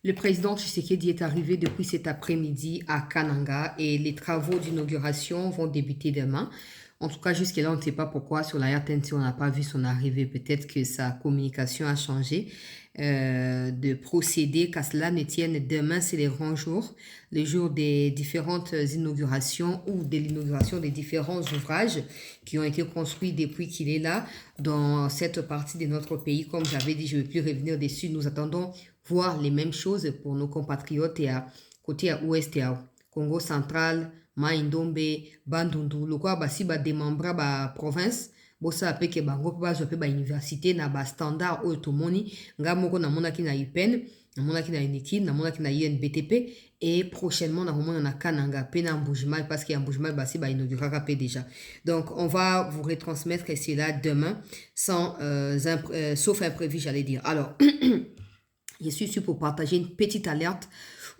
Le président Tshisekedi est arrivé depuis cet après-midi à Kananga et les travaux d'inauguration vont débuter demain. En tout cas, jusque-là, on ne sait pas pourquoi sur la RTNC, on n'a pas vu son arrivée. Peut-être que sa communication a changé de procédé, qu'à cela ne tienne. Demain, c'est les grands jours, les jours des différentes inaugurations ou de l'inauguration des différents ouvrages qui ont été construits depuis qu'il est là dans cette partie de notre pays. Comme j'avais dit, je ne vais plus revenir dessus. Nous attendons voir les mêmes choses pour nos compatriotes et à côté à ouest et à Congo central, Maïndombe, Bandundu, le quoi basi ba démembra ba province, bosa apeke bango pa zo pe ba université na ba standard o tomoni, nga moko na mona ki na UPenn, na mona ki na UNIKI, na mona ki na UNBTP et prochainement na mona na Kananga pe na Mbujimai parce qu'il y a Mbujimai basi ba inaugurera pe déjà. Donc on va vous retransmettre cela demain sans sauf imprévu j'allais dire. Alors je suis ici pour partager une petite alerte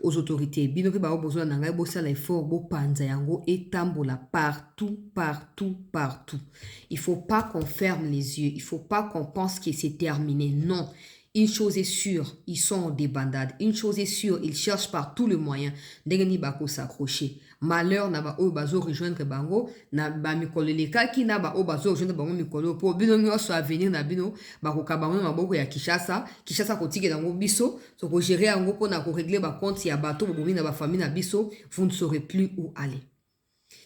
aux autorités. Binoki ba besoin d'engager bossa l'effort bo panza yango et tambola partout, partout, partout. Il faut pas qu'on ferme les yeux. Il faut pas qu'on pense que c'est terminé. Non. Une chose est sûre, ils sont en débandade. Une chose est sûre, ils cherchent par tous les moyens d'engager bako s'accrocher. Malheur n'a ba o bazo rejoindre bango na ba mikolo leka ki na ba o bazo rejoindre bango mikolo po bino nyoso à venir na bino bako kabango maboko ya Kinshasa kotike dango biso so ko gérer yango po na ko régler ba compte ya bato bobomi na ba famille na biso, vous ne saurez plus où aller.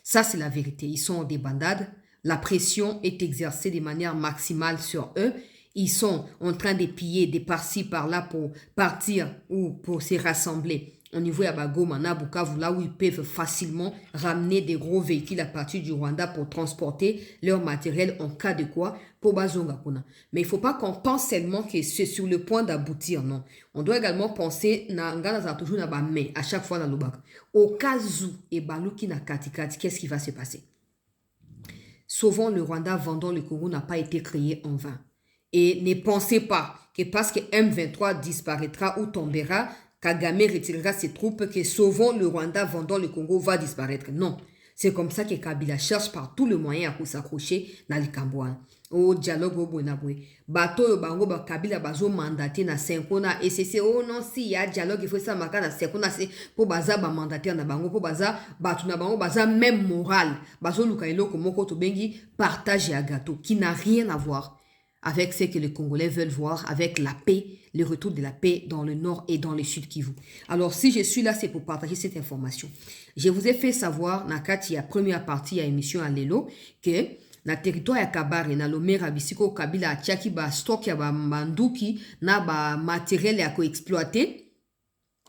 Ça c'est la vérité, ils sont en débandade, la pression est exercée de manière maximale sur eux. Ils sont en train de piller des par-ci par-là pour partir ou pour se rassembler. Au niveau de Goma, na Bukavu, là où ils peuvent facilement ramener des gros véhicules à partir du Rwanda pour transporter leur matériel en cas de quoi pour Bazonga Kuna. Mais il ne faut pas qu'on pense seulement que c'est sur le point d'aboutir, non. On doit également penser toujours mais à chaque fois dans le bac. Au cas où et Baluki na Katikati, qu'est-ce qui va se passer? Sauvons le Rwanda, vendons le Congo n'a pas été créé en vain. Et ne pensez pas que parce que M23 disparaîtra ou tombera, Kagame retirera ses troupes, que sauvons le Rwanda, vendons le Congo va disparaître. Non. C'est comme ça que Kabila cherche par tous les moyens à s'accrocher dans le Cambouan. Au dialogue au Bonaboué. Bato yo bango ba Kabila bazo mandaté na Senkona et c'est oh non si y a dialogue il faut ça maka na Senkona c'est pour baza ba mandataire na bango pour baza batu na bango baza même moral. Bazo lukailo komoko to bengi partage à gâteau qui n'a rien à voir avec ce que les Congolais veulent voir, avec la paix, le retour de la paix dans le nord et dans le sud Kivu. Alors, si je suis là, c'est pour partager cette information. Je vous ai fait savoir, Nakati, la première partie à l'émission à Lelo, que na territoire ya Kabare, na Lomera, Bisiko, Kabila, Tchaki, ba stock ya ba manduki, na ba matériel ya ko exploiter,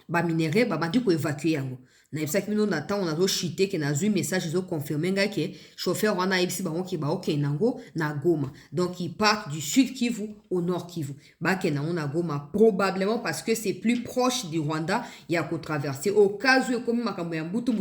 ba minerai, ba bandu ko évacuer yango. Na yebisa ki bino na temps on a zo chité que na zu message zo confirmer nga que chauffeur wana yebisi bango ki ba OK nango na Goma. Donc ils partent du sud Kivu au nord Kivu. Ba ke na on a Goma probablement parce que c'est plus proche du Rwanda, il y a qu'au traverser au cas où comme makambo ya mbutu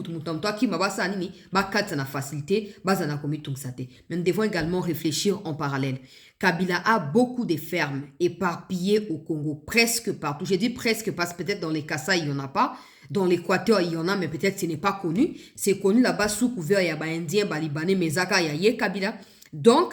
toi ki mabasa nini ba katsa na facilité baza na komi tungsate. Mais nous devons également réfléchir en parallèle. Kabila a beaucoup de fermes éparpillées au Congo, presque partout. Je dis presque parce que peut-être dans les Kassai, il n'y en a pas. Dans l'Équateur, il y en a, mais peut-être ce n'est pas connu. C'est connu là-bas sous couvert, il y a des Indiens, des Libanais, Mezaka, il y a Kabila. Donc,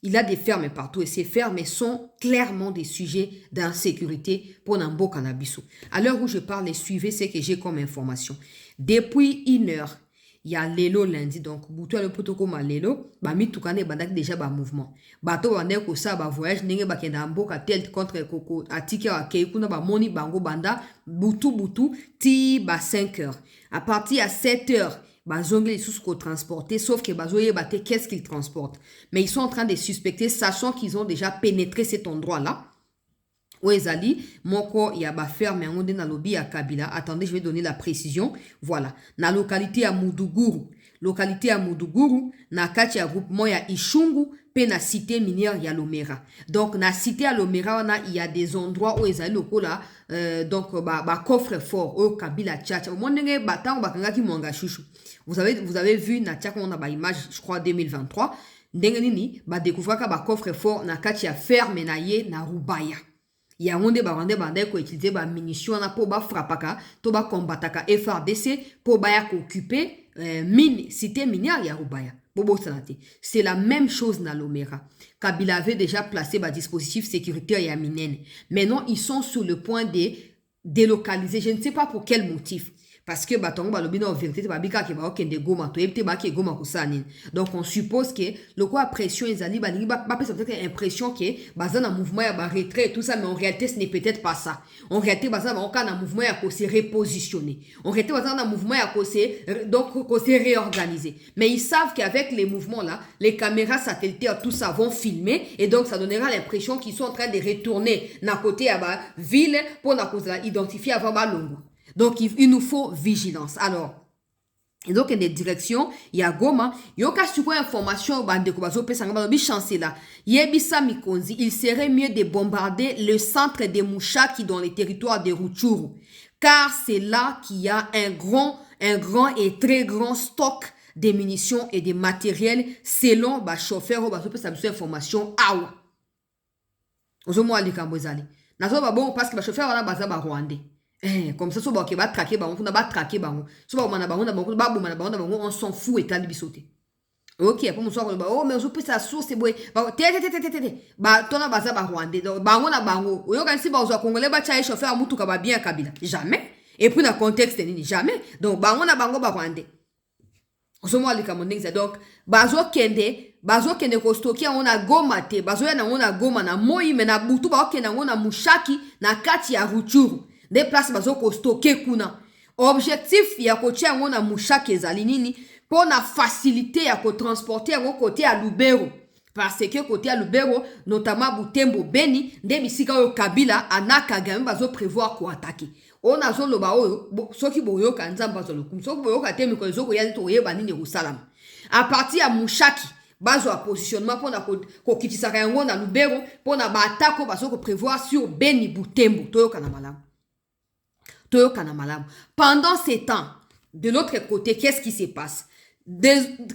il a des fermes partout et ces fermes sont clairement des sujets d'insécurité pour Nambo Cannabiso. À l'heure où je parle, suivez ce que j'ai comme information. Depuis 1 heure, il y a Lelo lundi, donc Boutou le protocole Lelo, Bami Toukane Badak déjà ba mouvement. Bato Bande ko sa ba voyage nenge ba kenda mboka tel contre Koko atike wa Keikuna ba moni bango banda Boutou ti ba 5 heures. À partir à 7 heures, bazongle les sous ko transporter sauf que bazoye bate qu'est-ce qu'ils transportent. Mais ils sont en train de suspecter sachant qu'ils ont déjà pénétré cet endroit-là. Ouezali, moko ya ba ferme ngonde na lobi ya Kabila. Attendez, je vais donner la précision. Voilà. Na localité à Moudougourou. Localité à Moudougourou, na kati ya groupement ya Ishungu, pe na cité minière ya Lomera. Donc, na cité à Lomera, il y a des endroits où ezali loko là, donc, ba coffre fort, au Kabila tchatcha. Au moins, ba tango bakanga ki mwanga chouchou. Vous avez vu, na tchaka, on a ba image, je crois, 2023. Ndenge nini, ba découvrir ba coffre fort, na kati ya ferme na ye, na Rubaya. Il y a un débat qui utilise des munitions pour frapper, pour combattre FRDC, pour occuper mine, cité minière ya Rubaya. C'est la même chose dans l'Omera. Kabila avait déjà placé un dispositif sécuritaire à Minen. Maintenant, ils sont sur le point de délocaliser. Je ne sais pas pour quel motif. Parce que batongo balobina en vérité babika ke ba okende goma to ebite ba ke goma kusani. Donc on suppose que le quoi pression ezali ba lingi ba peut-être impression que bazana mouvement ya ba retrait et tout ça, mais en réalité ce n'est peut-être pas ça. En réalité bazana ba okana mouvement ya ko se repositionner. En réalité bazana mouvement ya ko se donc ko se réorganiser. Mais ils savent qu'avec les mouvements là, les caméras satellitaires tout ça vont filmer et donc ça donnera l'impression qu'ils sont en train de retourner na côté à ba ville pour na cause identifier avant ba longo. Donc, il nous faut vigilance. Alors, et donc, il y a des directions, il y a Goma, il y a une information, il serait mieux de bombarder le centre de Mouchaki dans les territoires de Rutshuru, car c'est là qu'il y a un grand et très grand stock de munitions et de matériel selon le chauffeur, cette information. Parce que le chauffeur est rwandais. Comme ça, so ba ke ba traquer bango, kuna ba traquer bango. So ba mana bango na bango, ba boma na bango, on s'en fout et tal bisoté. Ok, après mon soir, oh mais je peux ça source c'est boy. Ba ba tona baza ba rwandais. Bango na bango. Oyo kan si ba ozo congolais ba cha chauffeur mutuka ba bien kabila. Jamais. Et puis dans contexte nini jamais. Donc bango na bango ba rwandais. Osomo alika mondengza donc bazo kende ko stokia on a goma te. Bazo ya na on a goma na moi me na butu ba okena on a mushaki na kati ya Rutshuru. Des places bazo ko stocker kuna. Objectif ya ko tia ngona mushaki ezali nini pour na facilité ya ko transporter au côté à Lubero. Parce que côté à Lubero, notamment Butembo Beni, nde bisika yo Kabila anaka Kagame bazo prévoir ko attaquer. On a zo loba oyo soki boyo ka nzamba zo lokum. Soki boyo ka temi ko zo ko yali to yeba nini Yerusalem. À partir ya mushaki bazo a positionnement pour na ko kitisaka yango na Lubero pour na ba attaque bazo ko prévoir sur Beni Butembo to yo kana malamu. Pendant ces temps, de l'autre côté, qu'est-ce qui se passe?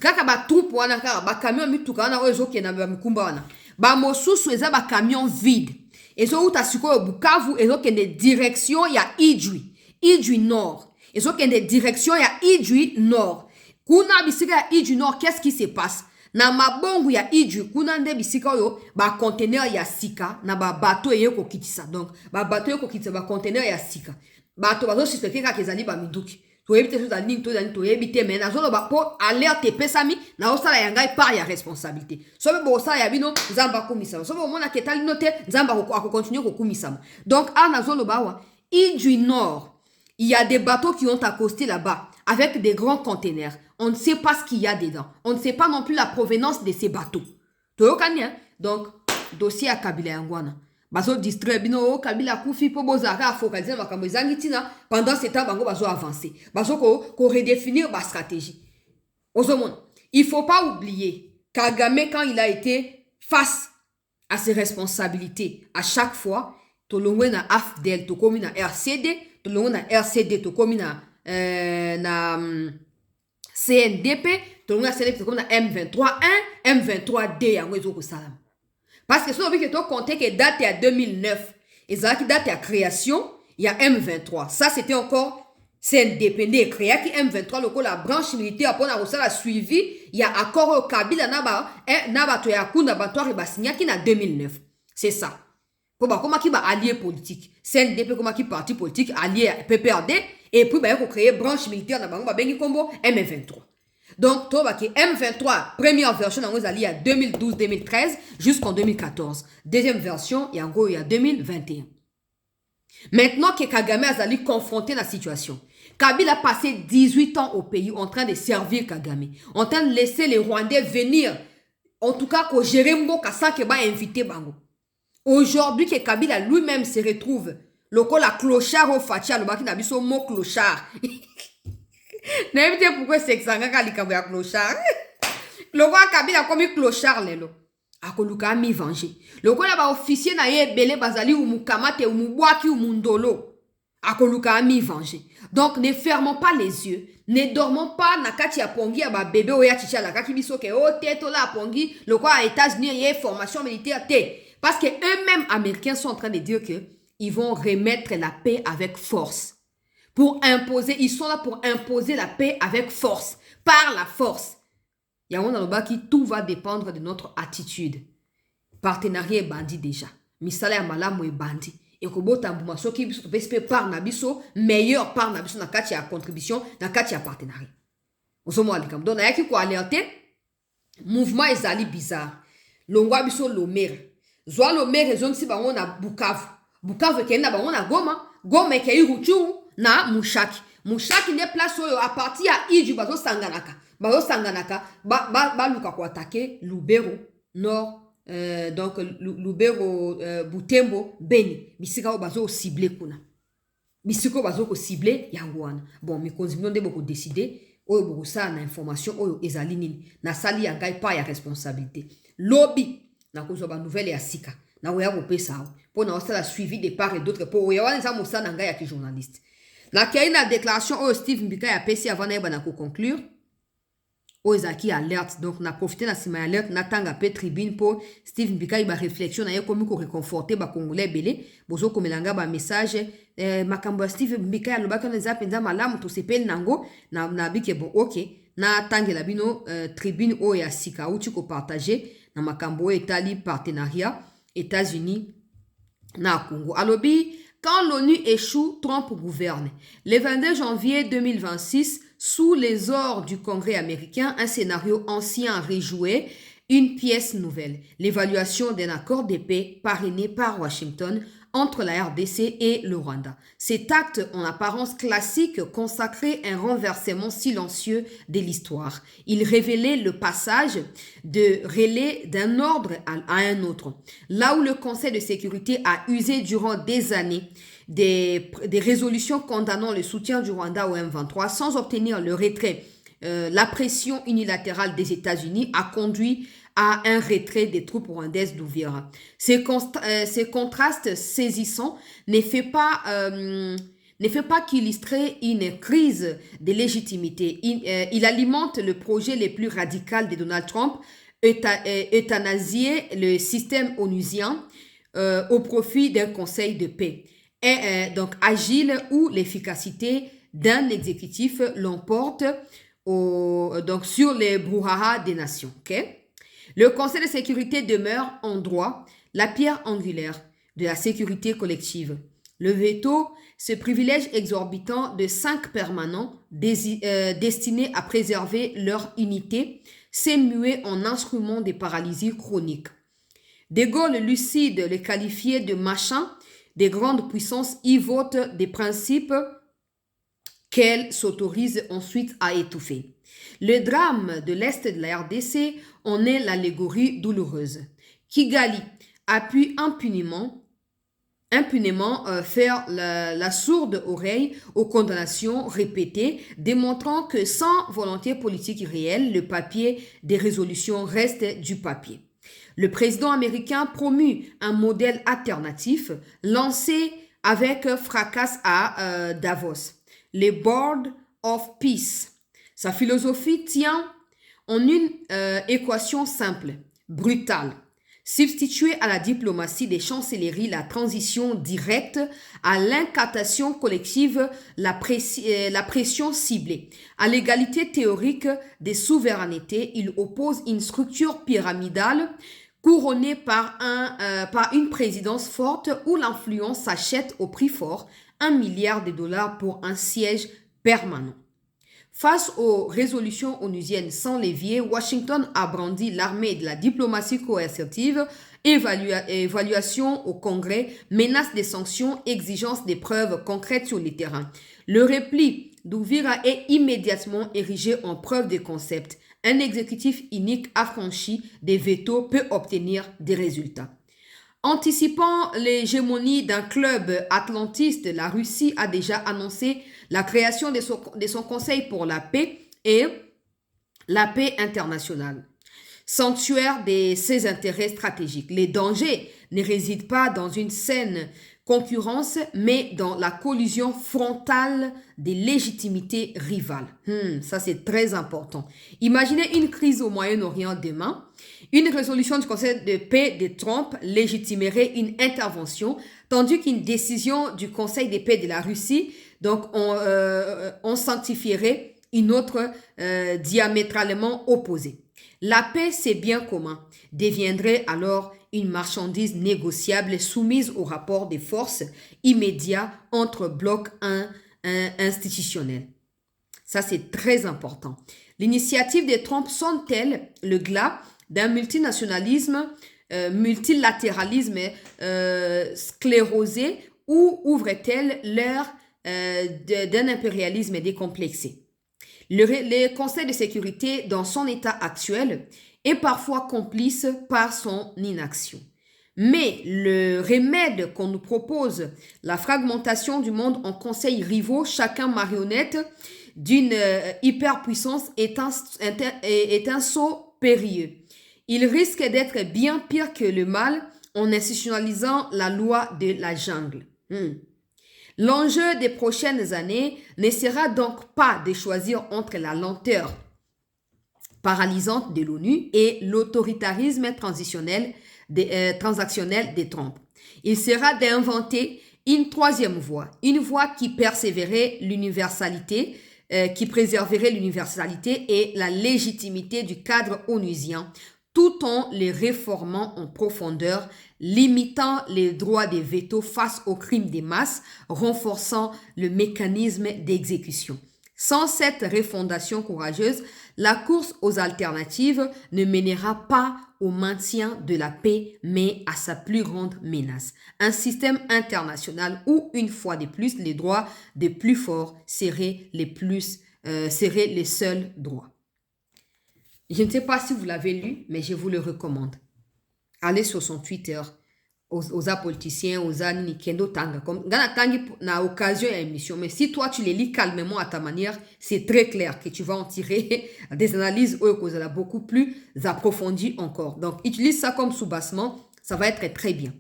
Kaka ba troupe wana kaka ba camion mituka wana oyo ezokenda ba mikumba wana. Ba mosusu eza ba camion vide. Ezo uta sikoyo Bukavu ezokende direction ya Idjwi Nord. Ezokende direction ya Idjwi Nord. Kuna bisika ya Idjwi Nord, qu'est-ce qui se passe? Na mabongo ya Idjwi kuna nde bisika oyo ba conteneur ya sika na ba bateau yeko kitisa. Donc ba bateau yeko kitisa ba conteneur ya sika. Bato bazo suspecter ka kezali ba miduki to ebite so dali to dali to ebite mais na zolo ba po alerte pesami na osala yanga par ya responsabilité so be bo osala ya bino nzamba kumisa so bo mona ketali note nzamba ko continuer ko kumisa donc na zolo ba wa Idjwi Nord il y a des bateaux qui ont accosté là-bas avec des grands containers. On ne sait pas ce qu'il y a dedans, on ne sait pas non plus la provenance de ces bateaux to yokani donc dossier à Kabila yangwana. Bazo distraire bino Kabila kufi po bozaka focaliser makambo ezangi tina pendant ce temps bango bazo avancer bazo ko redéfinir ba stratégie. Ozomon, il faut pas oublier Kagame quand il a été face à ses responsabilités à chaque fois to longwe na AFDL to komi na RCD to longwe na RCD to komi na CNDP to longwe na CNDP to komi na M23 1 M23D yango ezoko salam. Parce que si on veut que tu comptes que date à 2009, et ça qui date à création, il y a M23. Ça, c'était encore CNDP créé qui M23, le la branche militaire, après on a suivi, il y a accord au Kabila, naba to yaku, naba to rebasigna qui na 2009. C'est ça. Comment qui va allié politique? CNDP, comment qui parti politique, allié PPRD, et puis il faut créer branche militaire, naba bengi combo M23. Donc, M23, première version, il y a 2012-2013 jusqu'en 2014. Deuxième version, il y a 2021. Maintenant que Kagame a confronté la situation, Kabila a passé 18 ans au pays en train de servir Kagame, en train de laisser les Rwandais venir, en tout cas, que Jérémbo Kassanke va inviter Bango. Aujourd'hui, que Kabila lui-même se retrouve, le clochard au Fatia, le baki n'a pas mot clochard. N'importe pourquoi c'est que ça n'a pas clochard. Le roi Kabila a commis clochard lelo. Akoluka mi venger. Le roi là officier na ye belé bazali ou mukamate ou mubwaki ou mundolo. Akoluka mi venger. Donc ne fermons pas les yeux. Ne dormons pas na kati ya pongi ya ba bébé oya chicha la kaki biso ke o teto la pongi. Le roi à États-Unis y a formation militaire té. Parce que eux-mêmes américains sont en train de dire que ils vont remettre la paix avec force. Pour imposer, ils sont là pour imposer la paix avec force, par la force. Yangon Nalobaki, tout va dépendre de notre attitude. Partenariat est bandit déjà. Misala ya malamu est bandit. Et que bota mbuma soki biso to par na biso meilleur par na biso na kati ya contribution na kati ya partenariat. Osomo alikam donc na yaki ko alerter mouvement ezali bizarre. Longwa biso Lomere. Zwa Lomere zonsi bango na Bukavu. Bukavu kenda bango na Goma, Goma ke Ruchuru na Mushaki. Mushaki ne place oyo a partir ya Iju bazo sanganaka. Bazo sanganaka ba luka ko attaquer Lubero Nord. Donc Lubero Butembo Beni bisika o bazo ciblé kuna bisiko bazo ko ciblé yangoana bon mi konzimino nde boko décider oyo boko sa na information oyo ezali nini na sali ya ngai pa ya responsabilité lobby na kozwa ba nouvelle ya sika na oya ko pesa po na osala suivi de part et d'autre po oya wana za mosa na ngai ya ki journaliste na kaya na déclaration oyo Steve Mbika ya pesi avant na ba ko conclure Ozaki alerte donc na profité na sima alerte na tanga pe tribune pour Steve Mbika ba réflexion na ye komi ko réconforter ba congolais belé bozo komelanga ba message makambo Steve Mbika ya lobaka na zapenza malamu to sepel nango na bike bon OK na tangela bino tribune o ya sika uti ko partager na makambo etali partenariat États-Unis na Congo alobi quand l'ONU échoue, Trump gouverne. Le 22 janvier 2026, sous les ordres du Congrès américain, un scénario ancien a rejoué une pièce nouvelle, l'évaluation d'un accord de paix parrainé par Washington entre la RDC et le Rwanda. Cet acte en apparence classique consacrait un renversement silencieux de l'histoire. Il révélait le passage de relais d'un ordre à un autre. Là où le Conseil de sécurité a usé durant des années des résolutions condamnant le soutien du Rwanda au M23 sans obtenir le retrait, la pression unilatérale des États-Unis a conduit à un retrait des troupes rwandaises d'Ouvira. Ces contrastes saisissants ne fait pas qu'illustrer une crise de légitimité. Il alimente le projet le plus radical de Donald Trump, euthanasier le système onusien au profit d'un conseil de paix. Et donc agile où l'efficacité d'un exécutif l'emporte donc sur les brouhaha des nations. Okay? Le Conseil de sécurité demeure en droit la pierre angulaire de la sécurité collective. Le veto, ce privilège exorbitant de 5 permanents destinés à préserver leur unité, s'est mué en instrument de paralysie chronique. De Gaulle lucide le qualifiait de machin des grandes puissances y votent des principes qu'elles s'autorisent ensuite à étouffer. Le drame de l'Est de la RDC en est l'allégorie douloureuse. Kigali a pu impunément faire la sourde oreille aux condamnations répétées, démontrant que sans volonté politique réelle, le papier des résolutions reste du papier. Le président américain promut un modèle alternatif lancé avec fracas à Davos, les Board of Peace. Sa philosophie tient en une équation simple, brutale. Substituer à la diplomatie des chancelleries la transition directe, à l'incantation collective la pression ciblée. À l'égalité théorique des souverainetés, il oppose une structure pyramidale couronnée par une présidence forte où l'influence s'achète au prix fort, $1 milliard pour un siège permanent. Face aux résolutions onusiennes sans levier, Washington a brandi l'armée de la diplomatie coercitive, évaluation au Congrès, menace des sanctions, exigence des preuves concrètes sur le terrain. Le repli d'Uvira est immédiatement érigé en preuve de concept. Un exécutif unique affranchi des vétos peut obtenir des résultats. Anticipant l'hégémonie d'un club atlantiste, la Russie a déjà annoncé la création de son Conseil pour la paix et la paix internationale, sanctuaire de ses intérêts stratégiques. Les dangers ne résident pas dans une saine concurrence, mais dans la collision frontale des légitimités rivales. Ça, c'est très important. Imaginez une crise au Moyen-Orient demain. Une résolution du Conseil de paix de Trump légitimerait une intervention, tandis qu'une décision du Conseil de paix de la Russie, donc on sanctifierait une autre diamétralement opposée. La paix, c'est bien commun, deviendrait alors une marchandise négociable soumise au rapport des forces immédiat entre blocs institutionnels. Ça, c'est très important. L'initiative de Trump sonne-t-elle le glas d'un multinationalisme, multilatéralisme sclérosé ou ouvre-t-elle l'ère d'un impérialisme décomplexé? Le Conseil de sécurité, dans son état actuel, est parfois complice par son inaction. Mais le remède qu'on nous propose, la fragmentation du monde en conseils rivaux, chacun marionnette d'une hyperpuissance, est un saut périlleux. Il risque d'être bien pire que le mal en institutionnalisant la loi de la jungle. L'enjeu des prochaines années ne sera donc pas de choisir entre la lenteur paralysante de l'ONU et l'autoritarisme transactionnel des Trump. Il sera d'inventer une troisième voie, une voie qui préserverait l'universalité et la légitimité du cadre onusien, tout en les réformant en profondeur, limitant les droits des vétos face aux crimes des masses, renforçant le mécanisme d'exécution. Sans cette refondation courageuse, la course aux alternatives ne mènera pas au maintien de la paix, mais à sa plus grande menace. Un système international où, une fois de plus, les droits des plus forts seraient les seuls droits. Je ne sais pas si vous l'avez lu, mais je vous le recommande. Allez sur son Twitter, aux politiciens, aux Nikendo Tanga. Comme Gana Tangi n'a occasion à émission, mais si toi tu les lis calmement à ta manière, c'est très clair que tu vas en tirer des analyses beaucoup plus approfondies encore. Donc utilise ça comme soubassement, ça va être très bien.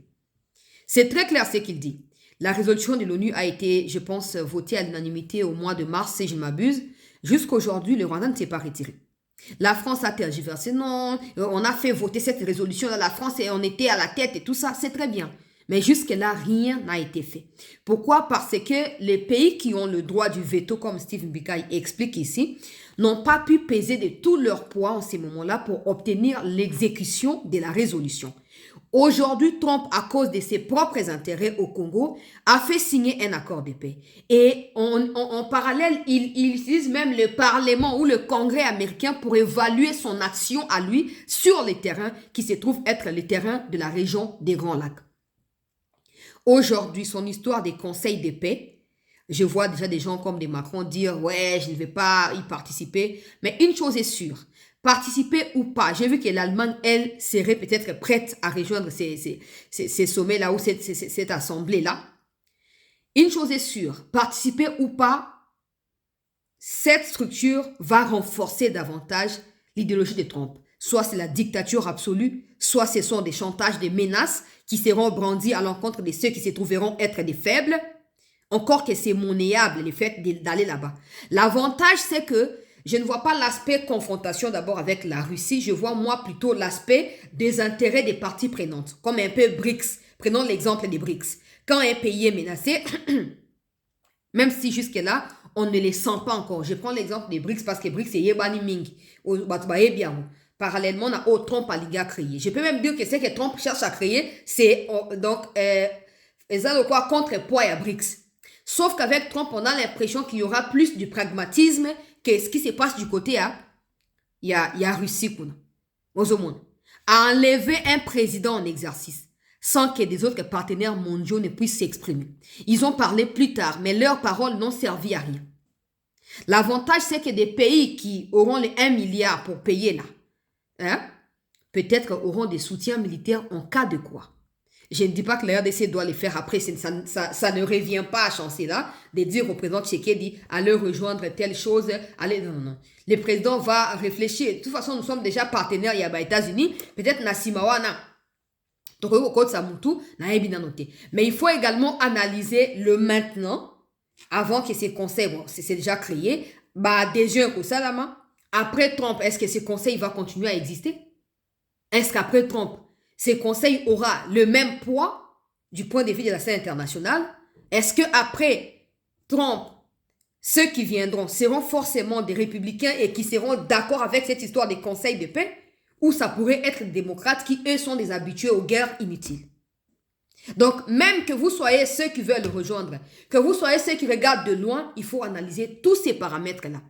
C'est très clair ce qu'il dit. La résolution de l'ONU a été, je pense, votée à l'unanimité au mois de mars, si je ne m'abuse. Jusqu'aujourd'hui, le Rwanda ne s'est pas retiré. La France a tergiversé, non, on a fait voter cette résolution dans la France et on était à la tête et tout ça, c'est très bien. Mais jusque-là, rien n'a été fait. Pourquoi? Parce que les pays qui ont le droit du veto, comme Stephen Bika explique ici, n'ont pas pu peser de tout leur poids en ces moments-là pour obtenir l'exécution de la résolution. Aujourd'hui, Trump, à cause de ses propres intérêts au Congo, a fait signer un accord de paix. Et en parallèle, il utilise même le Parlement ou le Congrès américain pour évaluer son action à lui sur les terrains qui se trouvent être les terrains de la région des Grands Lacs. Aujourd'hui, son histoire des conseils de paix, je vois déjà des gens comme des Macron dire « Ouais, je ne vais pas y participer ». Mais une chose est sûre, participer ou pas, j'ai vu que l'Allemagne, elle, serait peut-être prête à rejoindre ces sommets-là ou cette assemblée-là. Une chose est sûre, participer ou pas, cette structure va renforcer davantage l'idéologie de Trump. Soit c'est la dictature absolue, soit ce sont des chantages, des menaces qui seront brandis à l'encontre de ceux qui se trouveront être des faibles. Encore que c'est monnayable le fait d'aller là-bas. L'avantage, c'est que je ne vois pas l'aspect confrontation d'abord avec la Russie. Je vois moi plutôt l'aspect des intérêts des parties prenantes. Comme un peu BRICS. Prenons l'exemple des BRICS. Quand un pays est menacé, même si jusque-là, on ne les sent pas encore. Je prends l'exemple des BRICS parce que BRICS, c'est Yebani Ming. Parallèlement, on a Trump à créer. Je peux même dire que ce que Trump cherche à créer, c'est donc contrepoids à BRICS. Sauf qu'avec Trump, on a l'impression qu'il y aura plus du pragmatisme que ce qui se passe du côté il y a Russie à enlever un président en exercice sans que des autres partenaires mondiaux ne puissent s'exprimer. Ils ont parlé plus tard, mais leurs paroles n'ont servi à rien. L'avantage, c'est que des pays qui auront les 1 milliard pour payer là, peut-être auront des soutiens militaires en cas de quoi. Je ne dis pas que la RDC doit les faire après, ça ne revient pas à Chancela de dire au président Tshisekedi allez rejoindre telle chose, allez, non. Le président va réfléchir. De toute façon, nous sommes déjà partenaires, il y a les États-Unis, peut-être Nasimawana. Mais il faut également analyser le maintenant, avant que ces conseils, c'est déjà créé, après Trump, est-ce que ces conseils va continuer à exister? Est-ce qu'après Trump, ces conseils aura le même poids du point de vue de la scène internationale? Est-ce qu'après Trump, ceux qui viendront seront forcément des républicains et qui seront d'accord avec cette histoire des conseils de paix? ou ça pourrait être des démocrates qui, eux, sont des habitués aux guerres inutiles. Donc, même que vous soyez ceux qui veulent le rejoindre, que vous soyez ceux qui regardent de loin, il faut analyser tous ces paramètres-là.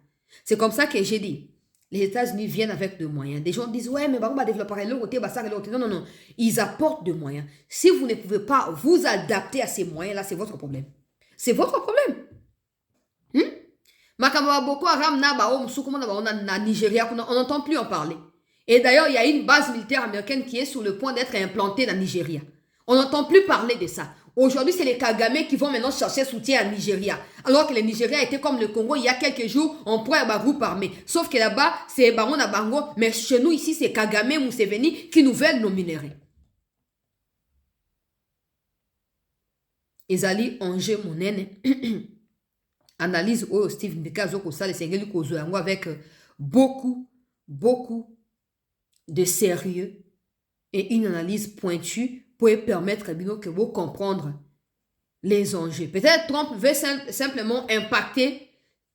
C'est comme ça que j'ai dit. Les États-Unis viennent avec des moyens. Des gens disent, ouais, mais on va développer l'autre, l'autre. Non, non, non. Ils apportent des moyens. Si vous ne pouvez pas vous adapter à ces moyens-là, c'est votre problème. C'est votre problème. Makamba Boko Haram na Nigeria, on n'entend plus en parler. Et d'ailleurs, il y a une base militaire américaine qui est sur le point d'être implantée dans Nigeria. On n'entend plus parler de ça. Aujourd'hui, c'est les Kagame qui vont maintenant chercher soutien à Nigeria. Alors que le Nigeria était comme le Congo il y a quelques jours, on prend un groupe armé. Sauf que là-bas, c'est Baron à Bango. Mais chez nous, ici, c'est Kagame Museveni qui nous veulent nos minéraux. Ezali Angers Monene. Analyse au Steve Mbeka Zoko Sale Sengeli Kozo Yango avec beaucoup de sérieux et une analyse pointue pour permettre que vous comprendre les enjeux. Peut-être Trump veut simplement impacter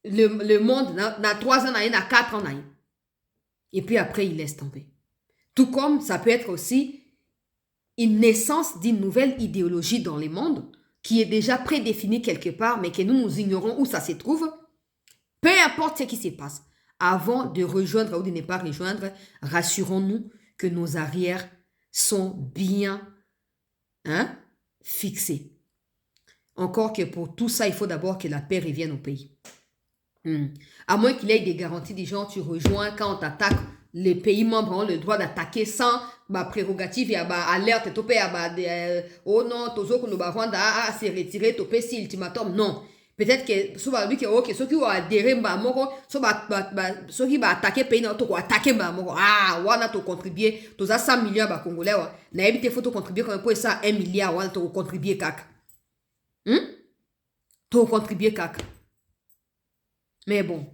le monde dans 3 ans, dans 4 ans. Et puis après, il laisse tomber. Tout comme ça peut être aussi une naissance d'une nouvelle idéologie dans le monde qui est déjà prédéfinie quelque part, mais que nous ignorons où ça se trouve. Peu importe ce qui se passe, avant de rejoindre ou de ne pas rejoindre, rassurons-nous que nos arrières sont bien fixés. Encore que pour tout ça, il faut d'abord que la paix revienne au pays. À moins qu'il y ait des garanties des gens, tu rejoins quand on t'attaque, les pays membres ont le droit d'attaquer sans prérogative et alerte, oh non, tozo que nous Rwanda s'est retiré, topé si ultimatum, non. Peut-être que ceux qui ont adhéré ceux qui vont attaquer pays non to attaquer wana to contribuer to 100 millions ba congolais na ebite faut to contribuer comme pour ça 1 milliard wana to contribuer kaka. To contribuer kaka. Mais bon,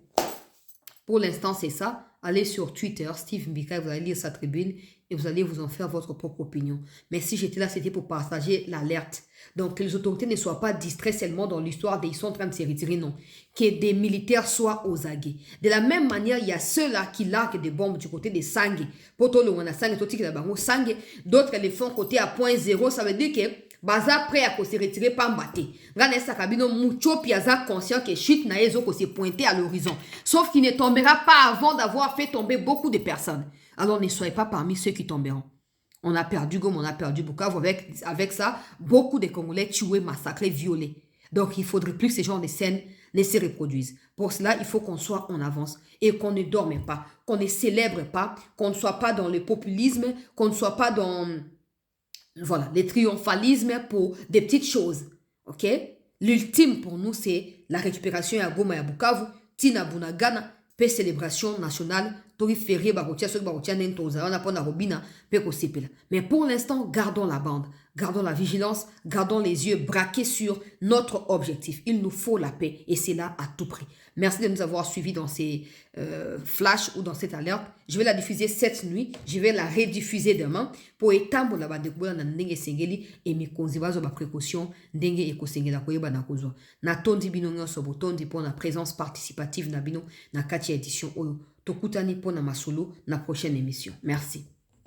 pour l'instant c'est ça. Allez sur Twitter, Steve Mbeka, vous allez lire sa tribune et vous allez vous en faire votre propre opinion. Mais si j'étais là, c'était pour partager l'alerte. Donc, que les autorités ne soient pas distraites seulement dans l'histoire ils sont en train de se retirer, non. Que des militaires soient aux aguets. De la même manière, il y a ceux-là qui larguent des bombes du côté des Sangues. D'autres les font côté à point zéro. Ça veut dire que baza prêt à se retirer par mbaté. Gane Sakabino mucho piaza conscient que chute na ezo ko se pointer à l'horizon. Sauf qu'il ne tombera pas avant d'avoir fait tomber beaucoup de personnes. Alors ne soyez pas parmi ceux qui tomberont. On a perdu Goma, on a perdu Bukavu avec ça. Beaucoup de Congolais tués, massacrés, violés. Donc il faudrait plus que ces genres de scènes ne se reproduisent. Pour cela, il faut qu'on soit en avance et qu'on ne dorme pas, qu'on ne célèbre pas, qu'on ne soit pas dans le populisme, qu'on ne soit pas dans... Voilà, les triomphalismes pour des petites choses. Ok? L'ultime pour nous, c'est la récupération à Goma et à Bukavu, Tina Bunagana, paix célébration nationale, Tori Ferrier, Barotia, Sok Barotia, Nentoza, on a pas Robina, Peko Sepela. Mais pour l'instant, gardons la bande, gardons la vigilance, gardons les yeux braqués sur notre objectif. Il nous faut la paix et c'est là à tout prix. Merci de nous avoir suivis dans ces flashs ou dans cette alerte. Je vais la diffuser cette nuit. Je vais la rediffuser demain pour étendre la bande de na ndenge sengeli et mes konzibazo ba précaution ndenge eko sengela koyeba na kozwa. Na tondi bino nyonso botondi pour la présence participative na bino na kati édition oyo. Tokutani pour na masolo na prochaine émission. Merci.